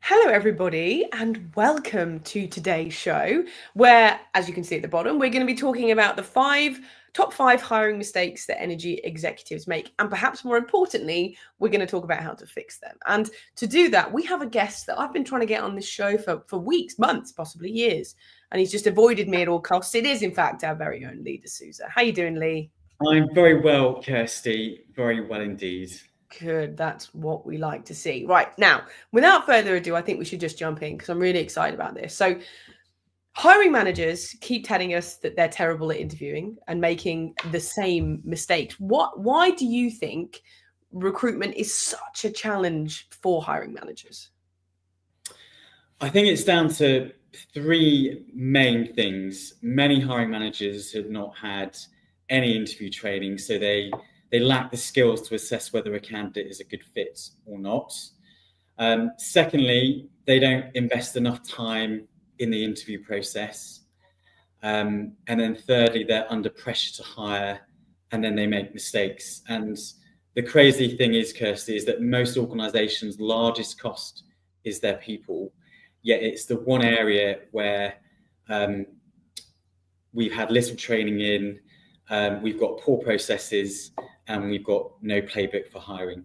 Hello, everybody, and welcome to today's show, where, as you can see at the bottom, we're going to be talking about the top five hiring mistakes that energy executives make. And perhaps more importantly, we're going to talk about how to fix them. And to do that, we have a guest that I've been trying to get on this show for weeks, months, possibly years. And he's just avoided me at all costs. It is, in fact, our very own Lee D'Souza. How you doing, Lee? I'm very well, Kirsty. Very well indeed. Good. That's what we like to see. Right. Now, without further ado, I think we should just jump in because I'm really excited about this. So, hiring managers keep telling us that they're terrible at interviewing and making the same mistakes. Why do you think recruitment is such a challenge for hiring managers? I think it's down to three main things. Many hiring managers have not had any interview training, so they lack the skills to assess whether a candidate is a good fit or not. Secondly, they don't invest enough time in the interview process. And then thirdly, they're under pressure to hire and then they make mistakes. And the crazy thing is, Kirsty, is that most organizations' largest cost is their people. Yet it's the one area where we've had little training in, we've got poor processes, and we've got no playbook for hiring.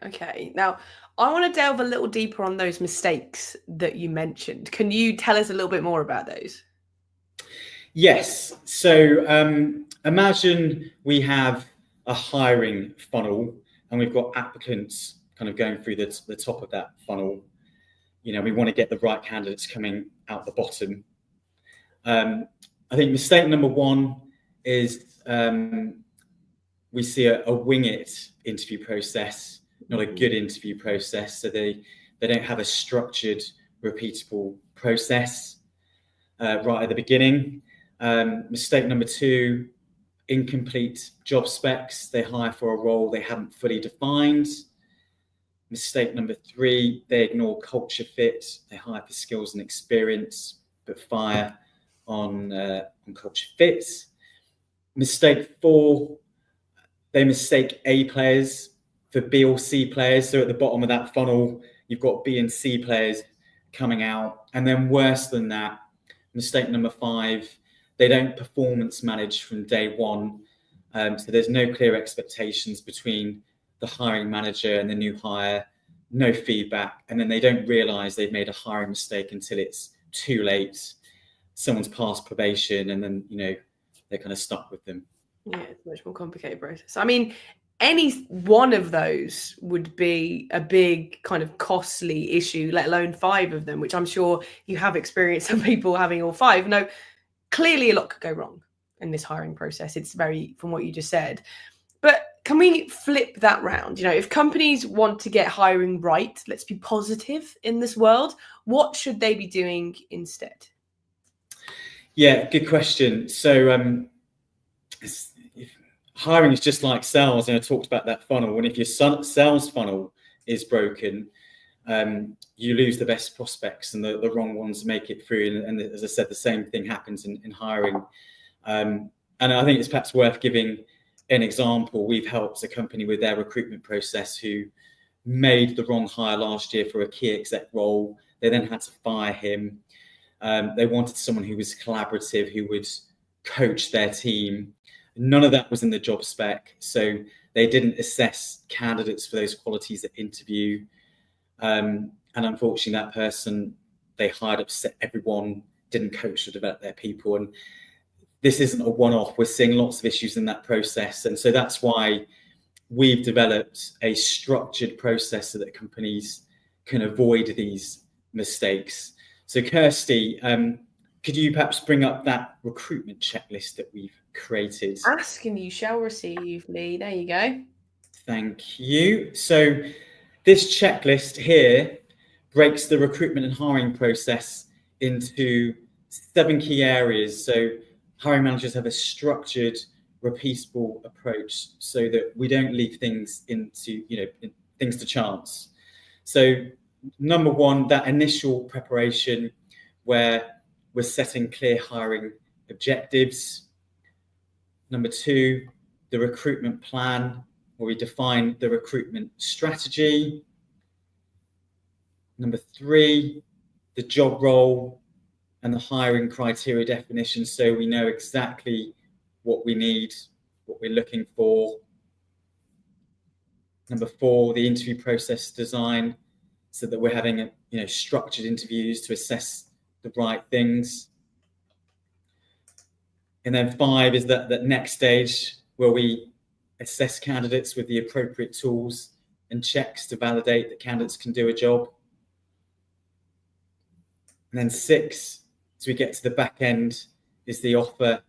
Okay. Now, I want to delve a little deeper on those mistakes that you mentioned. Can you tell us a little bit more about those? Yes. So imagine we have a hiring funnel and we've got applicants kind of going through the top of that funnel. You know, we want to get the right candidates coming out the bottom. I think mistake number one is we see a wing it interview process, not a good interview process. So they don't have a structured, repeatable process right at the beginning. Mistake number two, incomplete job specs. They hire for a role they haven't fully defined. Mistake number three, they ignore culture fit. They hire for skills and experience, but fire on culture fit. Mistake four, they mistake A players for B or C players. So at the bottom of that funnel, you've got B and C players coming out. And then worse than that, mistake number five, they don't performance manage from day one. So there's no clear expectations between the hiring manager and the new hire, no feedback. And then they don't realize they've made a hiring mistake until it's too late. Someone's passed probation and then, they're kind of stuck with them. Yeah, it's a much more complicated process. I mean, any one of those would be a big kind of costly issue, let alone five of them, which I'm sure you have experienced some people having all five. No, clearly a lot could go wrong in this hiring process. It's very, from what you just said. But can we flip that round? If companies want to get hiring right, let's be positive in this world, what should they be doing instead? Yeah, good question. So hiring is just like sales, and I talked about that funnel. And if your sales funnel is broken, you lose the best prospects and the wrong ones make it through. And as I said, the same thing happens in hiring. And I think it's perhaps worth giving an example. We've helped a company with their recruitment process who made the wrong hire last year for a key exec role. They then had to fire him. They wanted someone who was collaborative, who would coach their team. None of that was in the job spec. So they didn't assess candidates for those qualities at interview. And unfortunately, that person they hired upset everyone, didn't coach or develop their people. And this isn't a one-off. We're seeing lots of issues in that process. And so that's why we've developed a structured process so that companies can avoid these mistakes. So Kirsty, could you perhaps bring up that recruitment checklist that we've created? Ask and you shall receive, Lee. There you go. Thank you. So this checklist here breaks the recruitment and hiring process into 7 key areas. So hiring managers have a structured, repeatable approach so that we don't leave things things to chance. So number one, that initial preparation where we're setting clear hiring objectives. Number two, the recruitment plan, where we define the recruitment strategy. Number 3, the job role and the hiring criteria definition, so we know exactly what we need, what we're looking for. Number 4, the interview process design, so that we're having structured interviews to assess the right things. And then 5 is that next stage where we assess candidates with the appropriate tools and checks to validate that candidates can do a job. And then 6, as we get to the back end, is the offer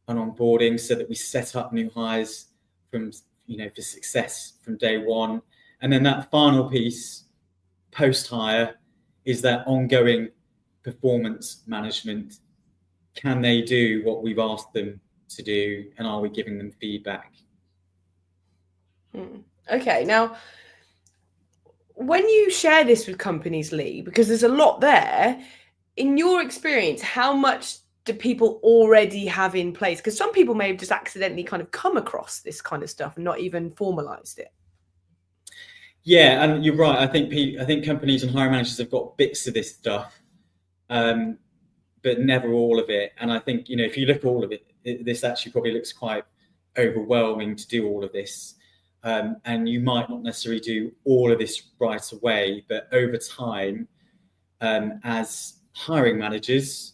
and onboarding, so that we set up new hires for success from day one. And then that final piece, post-hire, is that ongoing performance management. Can they do what we've asked them to do, and are we giving them feedback? Okay, now, when you share this with companies, Lee, because there's a lot there, in your experience, how much do people already have in place? Because some people may have just accidentally kind of come across this kind of stuff and not even formalized it. Yeah, and you're right. I think companies and hiring managers have got bits of this stuff, but never all of it. And I think, if you look at all of it, this actually probably looks quite overwhelming to do all of this. And you might not necessarily do all of this right away, but over time, as hiring managers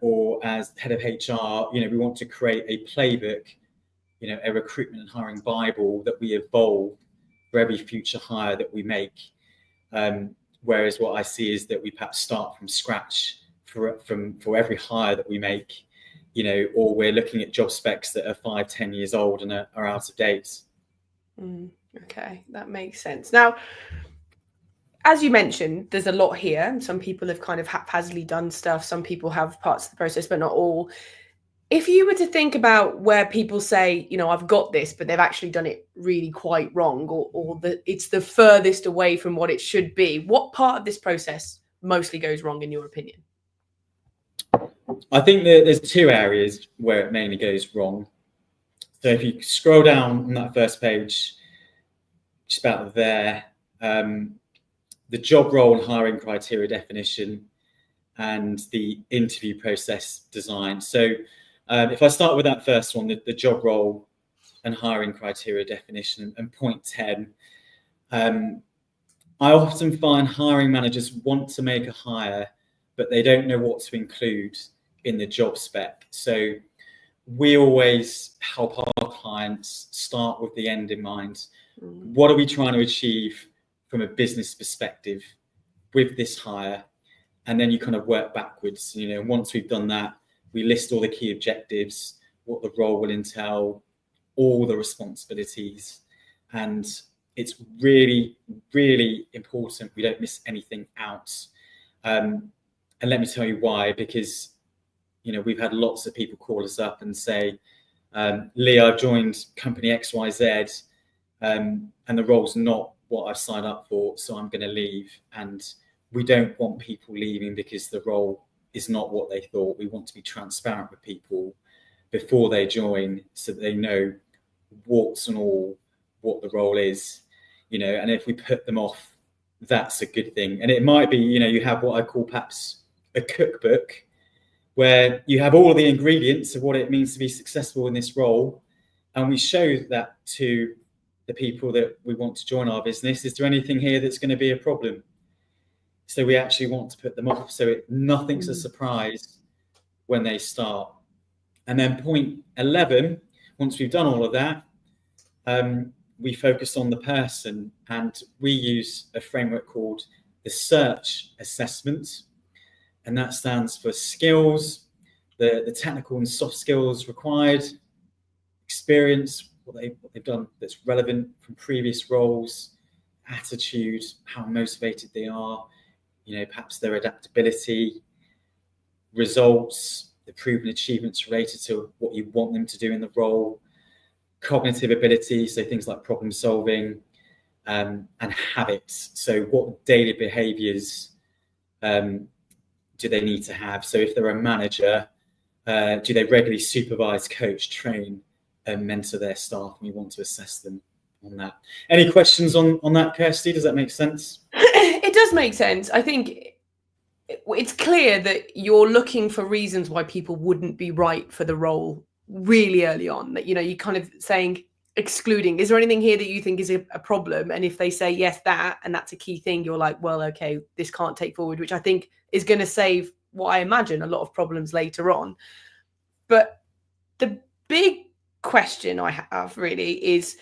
or as head of HR, we want to create a playbook, a recruitment and hiring Bible that we evolve for every future hire that we make. Whereas what I see is that we perhaps start from scratch for every hire that we make, or we're looking at job specs that are 5-10 years old and are out of date. Okay, that makes sense. Now, as you mentioned, there's a lot here. Some people have kind of haphazardly done stuff. Some people have parts of the process, but not all. If you were to think about where people say, I've got this, but they've actually done it really quite wrong, or that it's the furthest away from what it should be, what part of this process mostly goes wrong in your opinion? I think that there's 2 areas where it mainly goes wrong. So if you scroll down on that first page, just about there, the job role and hiring criteria definition and the interview process design. So if I start with that first one, the job role and hiring criteria definition, and point 10, I often find hiring managers want to make a hire, but they don't know what to include in the job spec. So we always help our clients start with the end in mind. What are we trying to achieve from a business perspective with this hire? And then you kind of work backwards. Once we've done that, we list all the key objectives, what the role will entail, all the responsibilities. And it's really, really important we don't miss anything out. And let me tell you why, because we've had lots of people call us up and say, Lee, I've joined company XYZ, and the role's not what I've signed up for, so I'm going to leave. And we don't want people leaving because the role is not what they thought. We want to be transparent with people before they join, so that they know warts and all what the role is, and if we put them off, that's a good thing. And it might be, you have what I call perhaps a cookbook, where you have all of the ingredients of what it means to be successful in this role, and we show that to the people that we want to join our business. Is there anything here that's going to be a problem? So we actually want to put them off, so nothing's a surprise when they start. And then point 11, once we've done all of that, we focus on the person, and we use a framework called the search assessment. And that stands for skills, the technical and soft skills required, experience, what they've done that's relevant from previous roles, attitude, how motivated they are, perhaps their adaptability, results, the proven achievements related to what you want them to do in the role, cognitive ability, so things like problem solving, and habits. So what daily behaviors do they need to have? So if they're a manager, do they regularly supervise, coach, train, and mentor their staff? And we want to assess them on that. Any questions on that, Kirsty? Does that make sense? It does make sense. I think it's clear that you're looking for reasons why people wouldn't be right for the role really early on. That, you're kind of saying, excluding, is there anything here that you think is a problem? And if they say yes, that, and that's a key thing, you're like, well, okay, this can't take forward, which I think is going to save what I imagine a lot of problems later on. But the big question I have really is,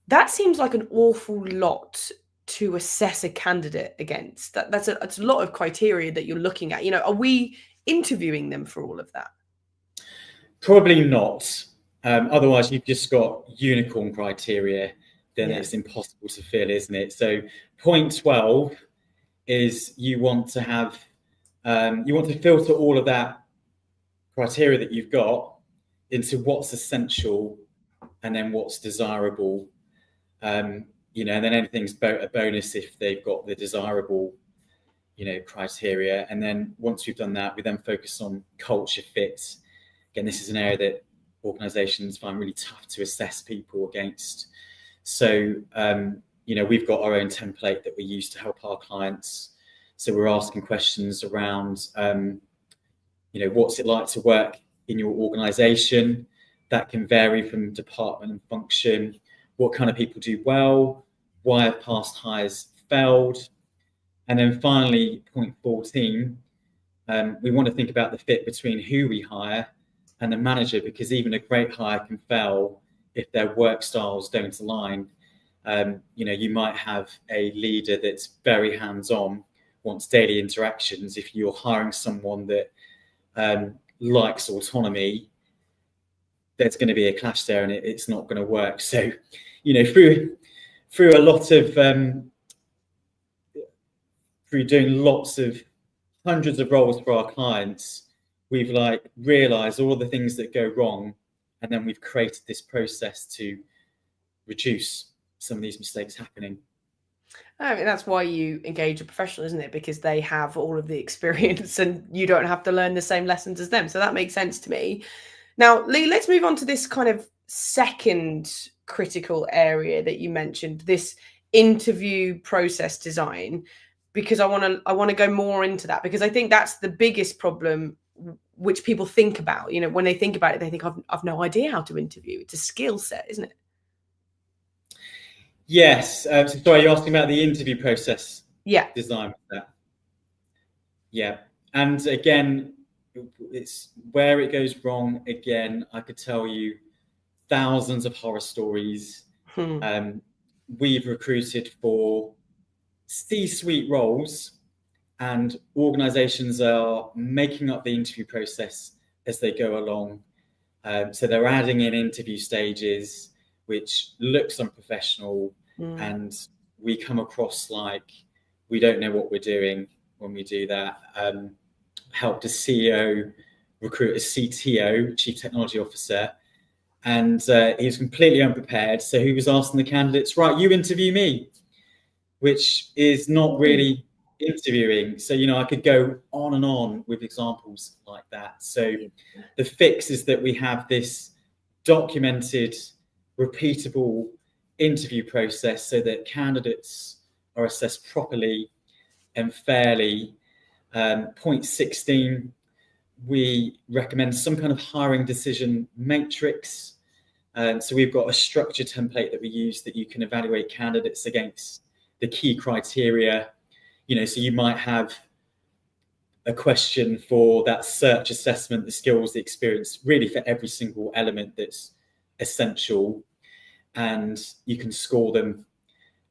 that seems like an awful lot to assess a candidate against. That's a lot of criteria that you're looking at. Are we interviewing them for all of that? Probably not. Otherwise, you've just got unicorn criteria. Then it's impossible to fill, isn't it? So point 12 is you want to filter all of that criteria that you've got into what's essential and then what's desirable. And then anything's a bonus if they've got the desirable, criteria. And then once we've done that, we then focus on culture fit. Again, this is an area that organizations find really tough to assess people against. So, we've got our own template that we use to help our clients. So we're asking questions around, what's it like to work in your organization? That can vary from department and function. What kind of people do well? Why have past hires failed? And then finally, point 14, we want to think about the fit between who we hire and the manager, because even a great hire can fail if their work styles don't align. You might have a leader that's very hands-on, wants daily interactions. If you're hiring someone that likes autonomy, there's going to be a clash there, and it's not going to work. So, through a lot of through doing hundreds of roles for our clients, we've realized all the things that go wrong, and then we've created this process to reduce some of these mistakes happening. I mean, that's why you engage a professional, isn't it? Because they have all of the experience and you don't have to learn the same lessons as them. So that makes sense to me. Now, Lee, let's move on to this kind of second critical area that you mentioned, this interview process design, because I want to go more into that, because I think that's the biggest problem which people think about. When they think about it, they think, I've no idea how to interview. It's a skill set, isn't it? Yes. So sorry, you're asking about the interview process design. Yeah. And again, it's where it goes wrong. Again, I could tell you thousands of horror stories. We've recruited for C-suite roles, and organizations are making up the interview process as they go along. So they're adding in interview stages, which looks unprofessional, and we come across like we don't know what we're doing when we do that. Helped a CEO recruit a CTO, Chief Technology Officer, and he was completely unprepared. So he was asking the candidates, right, you interview me, which is not really interviewing. So, I could go on and on with examples like that. So the fix is that we have this documented, repeatable interview process so that candidates are assessed properly and fairly. Point 16, we recommend some kind of hiring decision matrix. So we've got a structure template that we use that you can evaluate candidates against the key criteria. So you might have a question for that search assessment, the skills, the experience, really for every single element that's essential, and you can score them,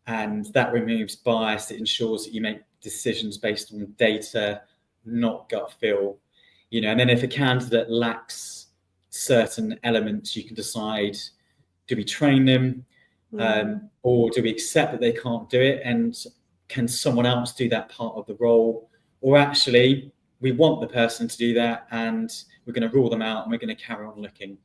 and that removes bias. It ensures that you make decisions based on data, not gut feel. And then if a candidate lacks certain elements, you can decide, do we train them, or do we accept that they can't do it, and can someone else do that part of the role? Or actually, we want the person to do that, and we're going to rule them out, and we're going to carry on looking.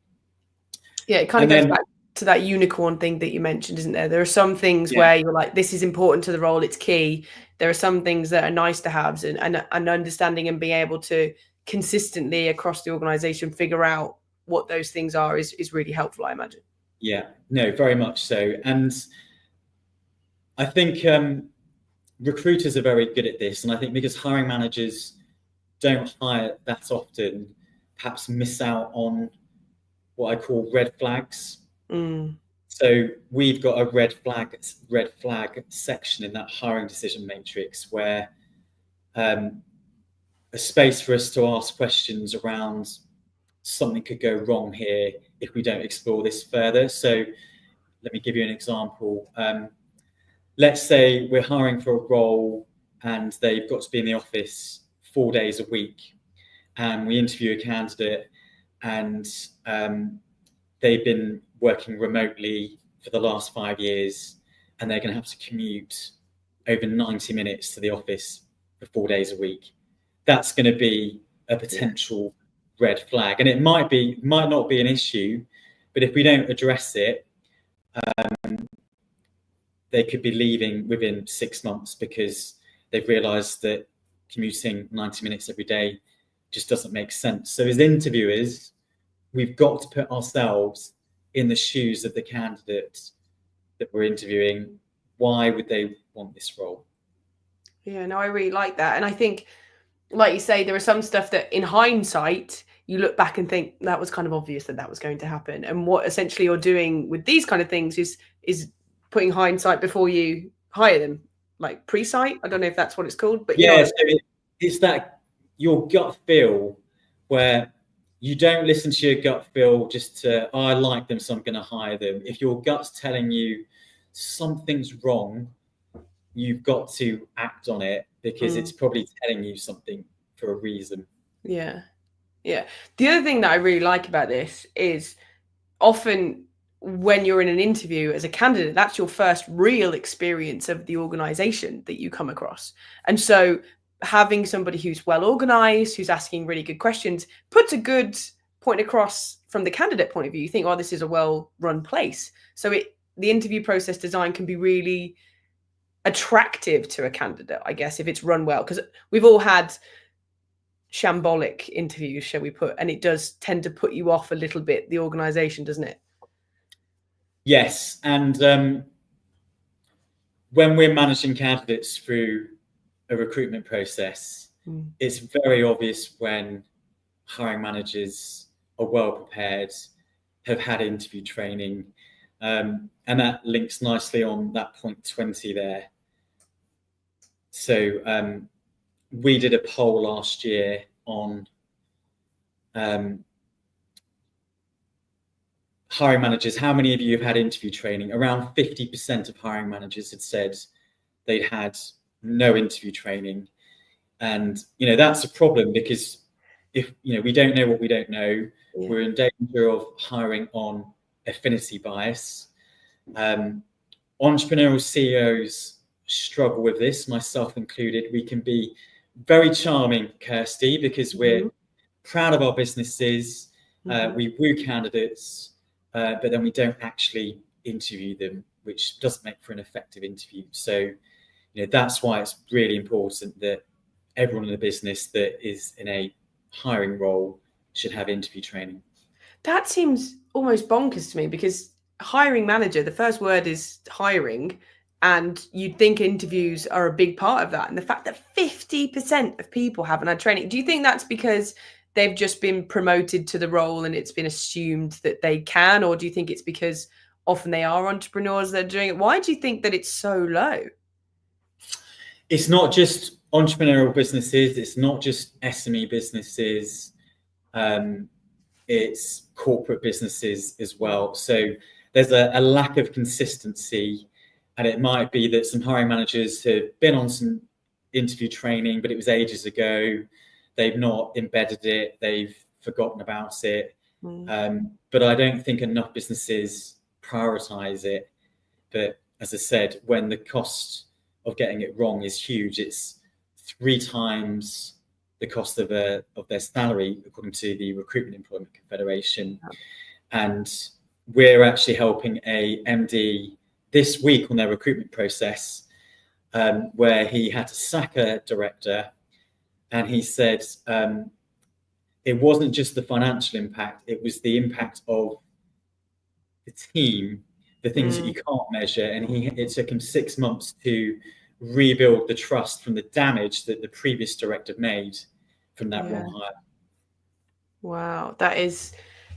Yeah, it kind of goes back to that unicorn thing that you mentioned, isn't there? There are some things where you're like, this is important to the role, it's key. There are some things that are nice to have, and understanding and being able to consistently across the organization figure out what those things are is really helpful, I imagine. Yeah, no, very much so. And I think recruiters are very good at this, and I think because hiring managers don't hire that often, perhaps miss out on what I call red flags. So we've got a red flag section in that hiring decision matrix where a space for us to ask questions around something could go wrong here if we don't explore this further. So let me give you an example. Let's say we're hiring for a role and they've got to be in the office 4 days a week, and we interview a candidate and they've been working remotely for the last 5 years, and they're going to have to commute over 90 minutes to the office for 4 days a week. That's going to be a potential red flag, and it might not be an issue, but if we don't address it, they could be leaving within 6 months because they've realised that commuting 90 minutes every day just doesn't make sense. So as interviewers, we've got to put ourselves in the shoes of the candidates that we're interviewing. Why would they want this role? Yeah, no, I really like that. And I think, like you say, there is some stuff that in hindsight, you look back and think that was kind of obvious that was going to happen. And what essentially you're doing with these kind of things is putting hindsight before you hire them, like pre-sight. I don't know if that's what it's called, but yeah, so it's that your gut feel where you don't listen to your gut feel just to, I like them, so I'm going to hire them. If your gut's telling you something's wrong, you've got to act on it because it's probably telling you something for a reason. Yeah. Yeah. The other thing that I really like about this is often when you're in an interview as a candidate, that's your first real experience of the organization that you come across. And so having somebody who's well organized, who's asking really good questions, puts a good point across from the candidate point of view. You think, oh, this is a well-run place. So the interview process design can be really attractive to a candidate, I guess, if it's run well. Because we've all had shambolic interviews, shall we put, and it does tend to put you off a little bit, the organization, doesn't it? Yes. And when we're managing candidates through a recruitment process, it's very obvious when hiring managers are well prepared, have had interview training, and that links nicely on that point 20 there. So we did a poll last year on hiring managers. How many of you have had interview training? Around 50% of hiring managers had said they'd had no interview training. And, that's a problem because if, we don't know what we don't know, we're in danger of hiring on affinity bias. Entrepreneurial CEOs struggle with this, myself included. We can be very charming, Kirsty, because we're proud of our businesses. We woo candidates, but then we don't actually interview them, which doesn't make for an effective interview. So, that's why it's really important that everyone in the business that is in a hiring role should have interview training. That seems almost bonkers to me because hiring manager, the first word is hiring, and you'd think interviews are a big part of that. And the fact that 50% of people haven't had training, do you think that's because they've just been promoted to the role and it's been assumed that they can, or do you think it's because often they are entrepreneurs that are doing it? Why do you think that it's so low? It's not just entrepreneurial businesses. It's not just SME businesses. It's corporate businesses as well. So there's a lack of consistency, and it might be that some hiring managers have been on some interview training, but it was ages ago. They've not embedded it. They've forgotten about it. But I don't think enough businesses prioritize it. But as I said, when the cost of getting it wrong is huge, it's 3 times the cost of their salary, according to the Recruitment Employment Confederation. And we're actually helping a MD this week on their recruitment process, where he had to sack a director. And he said it wasn't just the financial impact, it was the impact of the team, the things that you can't measure. And it took him 6 months to rebuild the trust from the damage that the previous director made from that wrong hire. Wow, that is,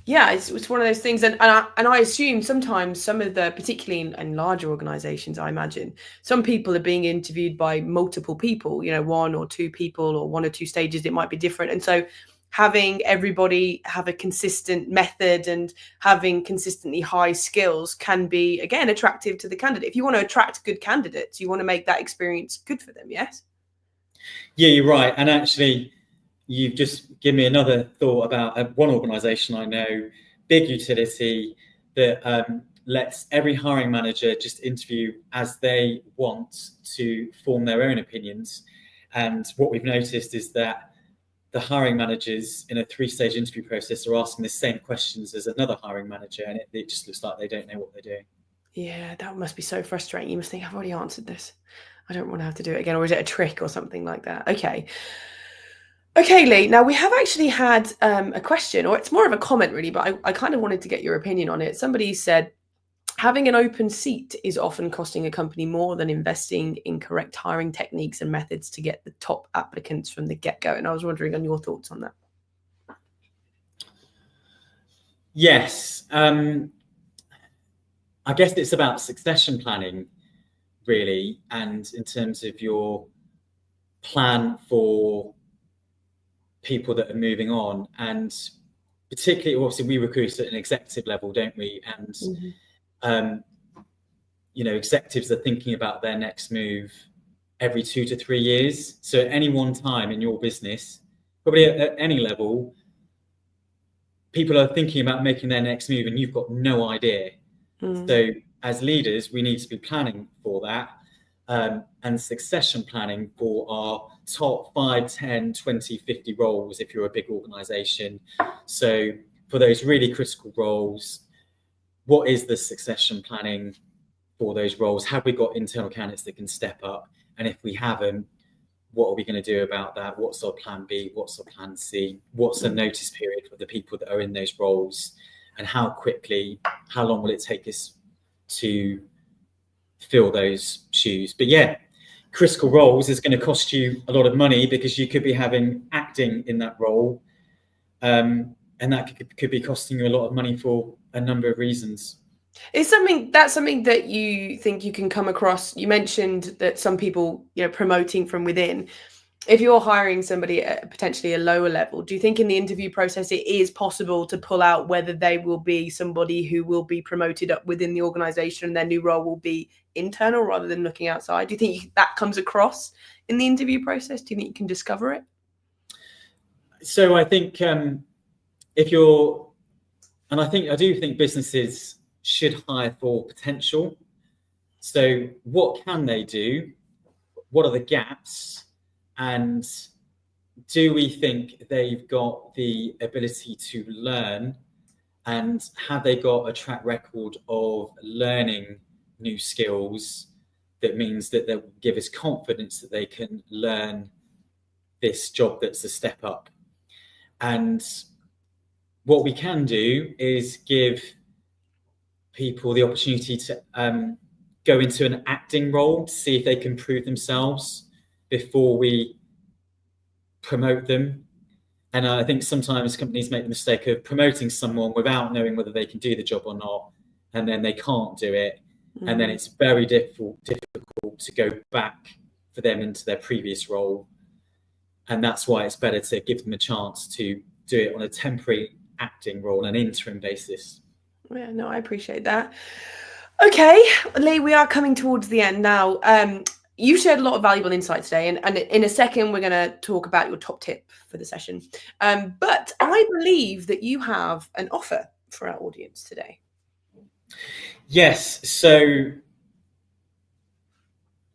yeah, it's one of those things, and I assume sometimes some of the, particularly in larger organisations, I imagine some people are being interviewed by multiple people, you know, one or two people, or one or two stages, it might be different, and so having everybody have a consistent method and having consistently high skills can be, again, attractive to the candidate. If you want to attract good candidates, you want to make that experience good for them. Yes. Yeah, you're right, and actually, you've just given me another thought about one organisation I know, big utility, that lets every hiring manager just interview as they want to form their own opinions. And what we've noticed is that the hiring managers in a 3-stage interview process are asking the same questions as another hiring manager, and it just looks like they don't know what they're doing. Yeah, that must be so frustrating. You must think, I've already answered this. I don't want to have to do it again. Or is it a trick or something like that? Okay, Lee. Now, we have actually had a question, or it's more of a comment, really, but I kind of wanted to get your opinion on it. Somebody said, having an open seat is often costing a company more than investing in correct hiring techniques and methods to get the top applicants from the get-go. And I was wondering on your thoughts on that. Yes. I guess it's about succession planning, really, and in terms of your plan for people that are moving on. And particularly, obviously, we recruit at an executive level, don't we? And you know, executives are thinking about their next move every 2 to 3 years. So at any one time in your business, probably at any level, people are thinking about making their next move and you've got no idea. So as leaders, we need to be planning for that, and succession planning for our top 5, 10, 20, 50 roles if you're a big organization. So for those really critical roles, what is the succession planning for those roles? Have we got internal candidates that can step up? And if we haven't, what are we going to do about that? What's our plan B? What's our plan C? What's the notice period for the people that are in those roles? And how long will it take us to fill those shoes? But yeah, critical roles is going to cost you a lot of money because you could be having acting in that role. And that could be costing you a lot of money for a number of reasons. Is something that you think you can come across? You mentioned that some people, you know, promoting from within. If you're hiring somebody at potentially a lower level, do you think in the interview process it is possible to pull out whether they will be somebody who will be promoted up within the organization and their new role will be internal rather than looking outside? Do you think that comes across in the interview process? Do you think you can discover it? So I think I do think businesses should hire for potential. So what can they do? What are the gaps? And do we think they've got the ability to learn? And have they got a track record of learning new skills that means that they'll give us confidence that they can learn this job that's a step up? And what we can do is give people the opportunity to go into an acting role to see if they can prove themselves before we promote them. And I think sometimes companies make the mistake of promoting someone without knowing whether they can do the job or not, and then they can't do it. And then it's very difficult to go back for them into their previous role. And that's why it's better to give them a chance to do it on a temporary acting role, an interim basis. Yeah, no, I appreciate that. Okay, Lee, we are coming towards the end now. You shared a lot of valuable insight today, and in a second, we're going to talk about your top tip for the session. But I believe that you have an offer for our audience today. Yes. So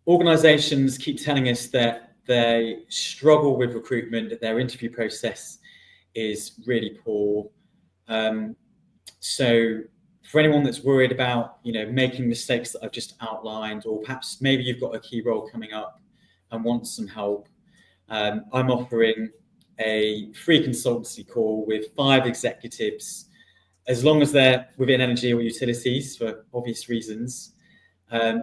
organizations keep telling us that they struggle with recruitment, that their interview process is really poor. So for anyone that's worried about, making mistakes that I've just outlined, or perhaps maybe you've got a key role coming up and want some help, I'm offering a free consultancy call with 5 executives, as long as they're within energy or utilities for obvious reasons.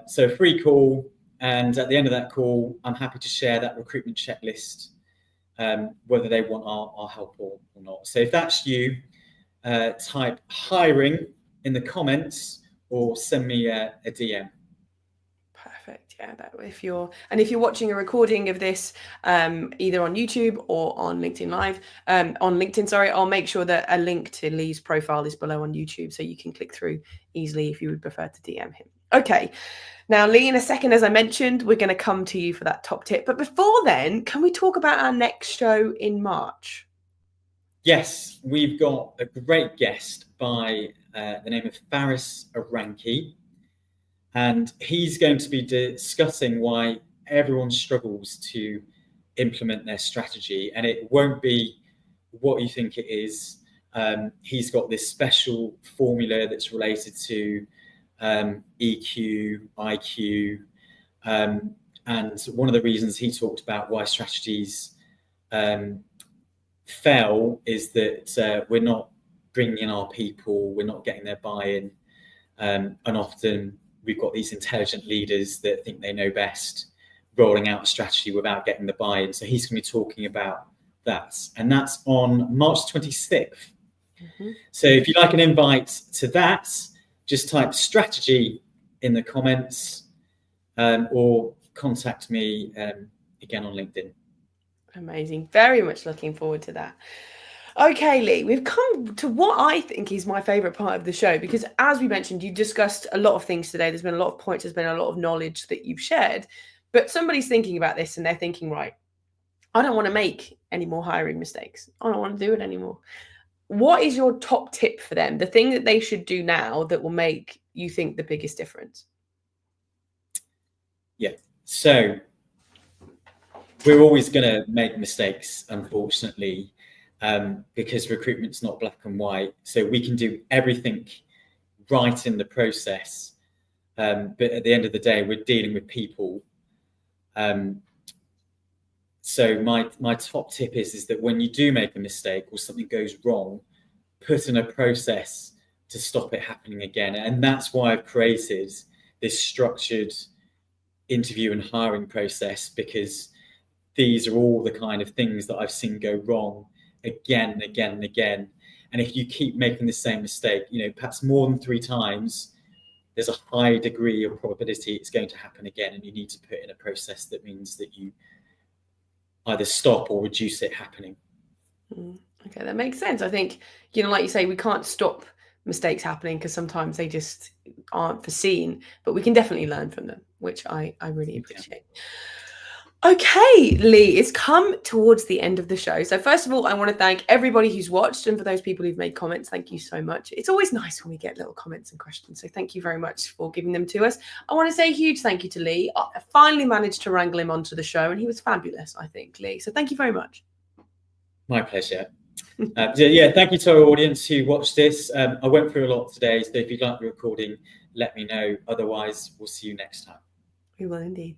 So a free call, And at the end of that call, I'm happy to share that recruitment checklist, whether they want our help or not. So if that's you, type hiring in the comments or send me a DM. Perfect. Yeah, that if you're watching a recording of this, either on YouTube or on LinkedIn Live, on LinkedIn, sorry, I'll make sure that a link to Lee's profile is below on YouTube, so you can click through easily if you would prefer to DM him. Okay. Now, Lee, in a second, as I mentioned, we're going to come to you for that top tip. But before then, can we talk about our next show in March? Yes, we've got a great guest by the name of Faris Aranki. And he's going to be discussing why everyone struggles to implement their strategy. And it won't be what you think it is. He's got this special formula that's related to EQ, IQ. And one of the reasons he talked about why strategies fail is that we're not bringing in our people, we're not getting their buy-in. And often we've got these intelligent leaders that think they know best, rolling out a strategy without getting the buy-in. So he's going to be talking about that. And that's on March 26th. Mm-hmm. So if you'd like an invite to that, just type strategy in the comments, or contact me again on LinkedIn. Amazing. Very much looking forward to that. Okay, Lee, we've come to what I think is my favourite part of the show, because as we mentioned, you discussed a lot of things today. There's been a lot of points, there's been a lot of knowledge that you've shared, but somebody's thinking about this and they're thinking, right, I don't want to make any more hiring mistakes. I don't want to do it anymore. What is your top tip for them? The thing that they should do now that will make you think the biggest difference? Yeah, so we're always going to make mistakes, unfortunately. Because recruitment's not black and white. So we can do everything right in the process. But at the end of the day, we're dealing with people. So my top tip is that when you do make a mistake or something goes wrong, put in a process to stop it happening again. And that's why I've created this structured interview and hiring process, because these are all the kind of things that I've seen go wrong again and again and again. And if you keep making the same mistake, perhaps more than 3 times, there's a high degree of probability it's going to happen again. And you need to put in a process that means that you either stop or reduce it happening. Okay, that makes sense. I think, like you say, we can't stop mistakes happening because sometimes they just aren't foreseen, but we can definitely learn from them, which I really appreciate. Yeah. Okay, Lee, it's come towards the end of the show. So first of all, I want to thank everybody who's watched, and for those people who've made comments, thank you so much. It's always nice when we get little comments and questions. So thank you very much for giving them to us. I want to say a huge thank you to Lee. I finally managed to wrangle him onto the show, and he was fabulous, I think, Lee. So thank you very much. My pleasure. Yeah, thank you to our audience who watched this. I went through a lot today, so if you'd like the recording, let me know. Otherwise, we'll see you next time. We will indeed.